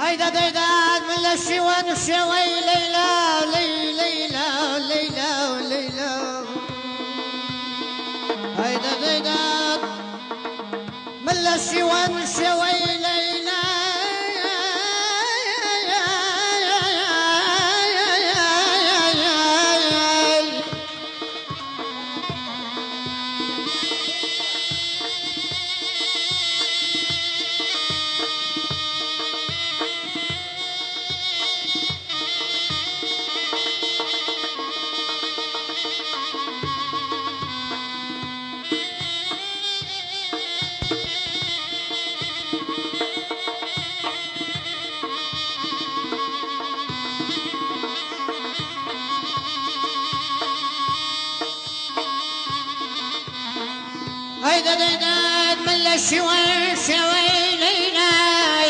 هيدا ديدان من الشوان الشوي ليلى ليلى ليلى ليلى هيدا ديدان من الشوان الشوي ليلى هيدا ديدان من الشوي شوي لينا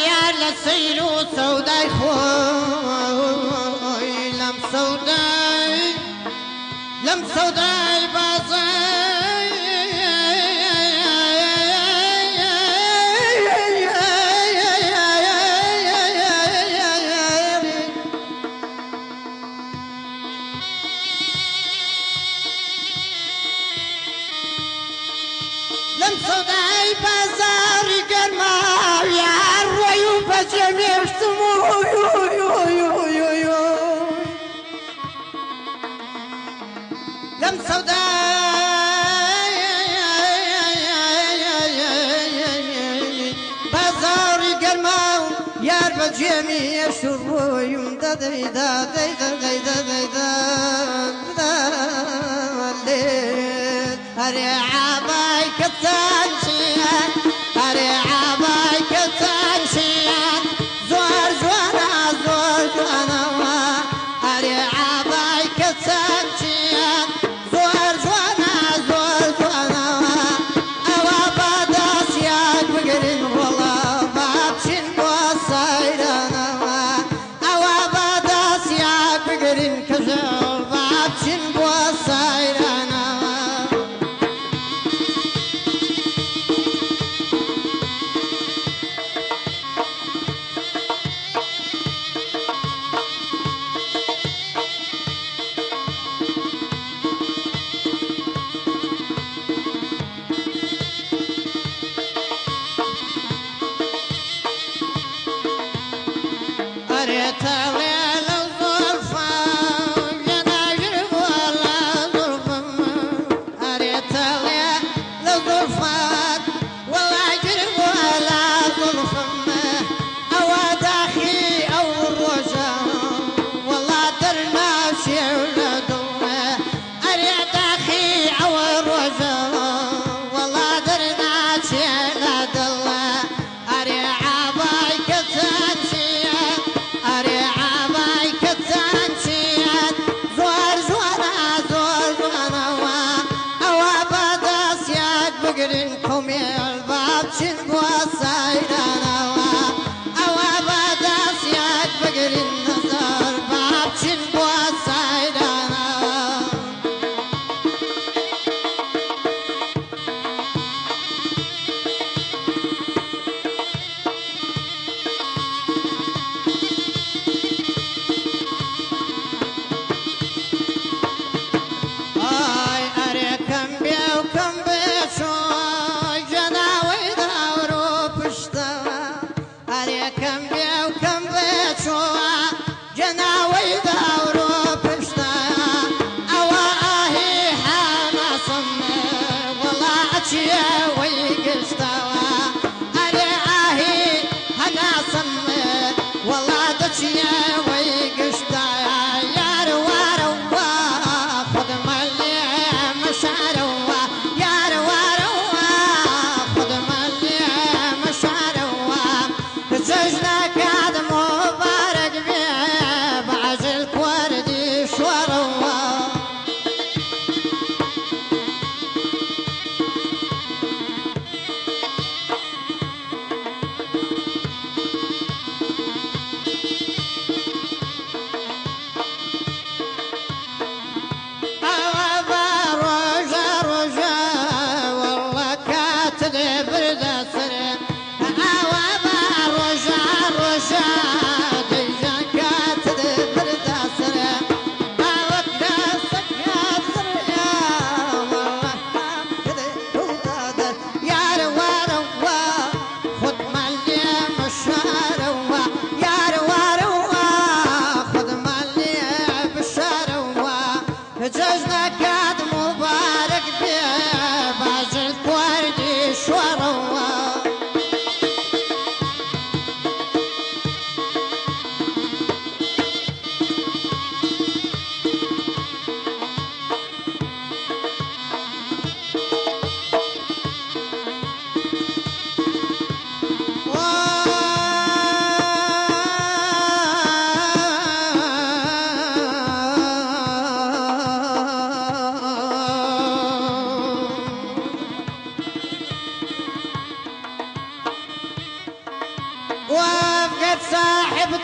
يا لسيلو سوداي خوي لم سوداي بازاي لم صداي بازاري قرما يا الريو بجميع سمو لم صداي بازاري قرما يا بجميع سمو دا دا دا دا دا دا دا هري عباي كتان شيان هري عباي كتان شيان زور جوانا هري عباي كتان شيان زور جوانا أوا باداس ياك بقرين والله بابشين بوصايرانا أوا باداس ياك بقرين كجل بابشين بوصايرانا أريت ليل الظلفة جناجر ولا ظلفة أريت ليل الظلفة ولا جرب ولا ظلفة أو داخي أو الرجا والله درنا شي ولا ضلة أريت داخي أو الرجا والله درنا شي ولا ضلة أري عباي كتان شيان أري عباي كتان شيان زور جوانا أوا باداس ياك بقرين كومي البابشين بوصايرانا أوا باداس ياك بقرين نظر بابشين بوصايرانا كم بيشو جناوي داورو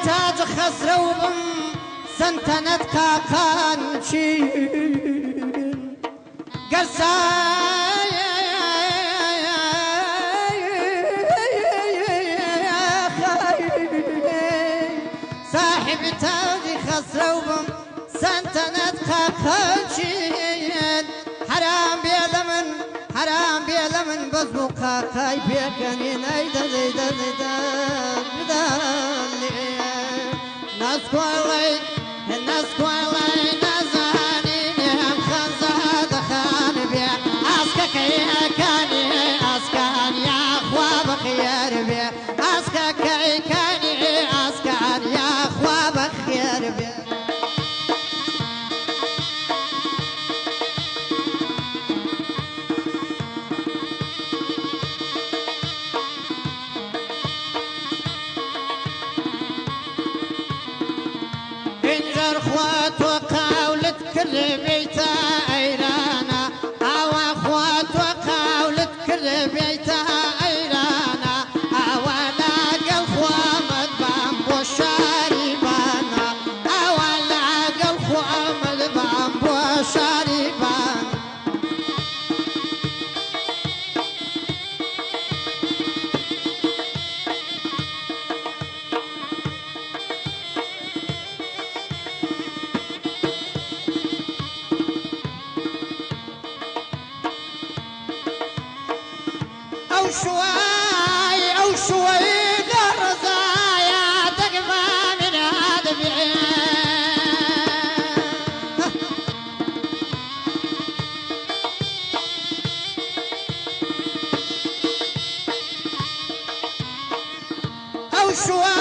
تاج خسروبم سنتنت قاقانشين قرصاي صاحب تاج خسروبم سنتنت قاقانشين حرام بيلمن بزبو قاقاي بيكنين ايدا زيدا زيدا بدالي ناس كوالي نازانين هم خنزاد خان بيا اسكك يا كاني اسكان يا اخوة بخير بيا اسكك يا كاني اسكان يا اخوة بخير بيا انجر خوات وقاولت كل بيتا ايرانا او اخوات وقاولت كل بيتا ايرانا او لاقى الخوامد بامبو شاربانا او لاقى الخوامد بامبو شاربانا أو شوي للرزايا تقفى من هذا أو شوي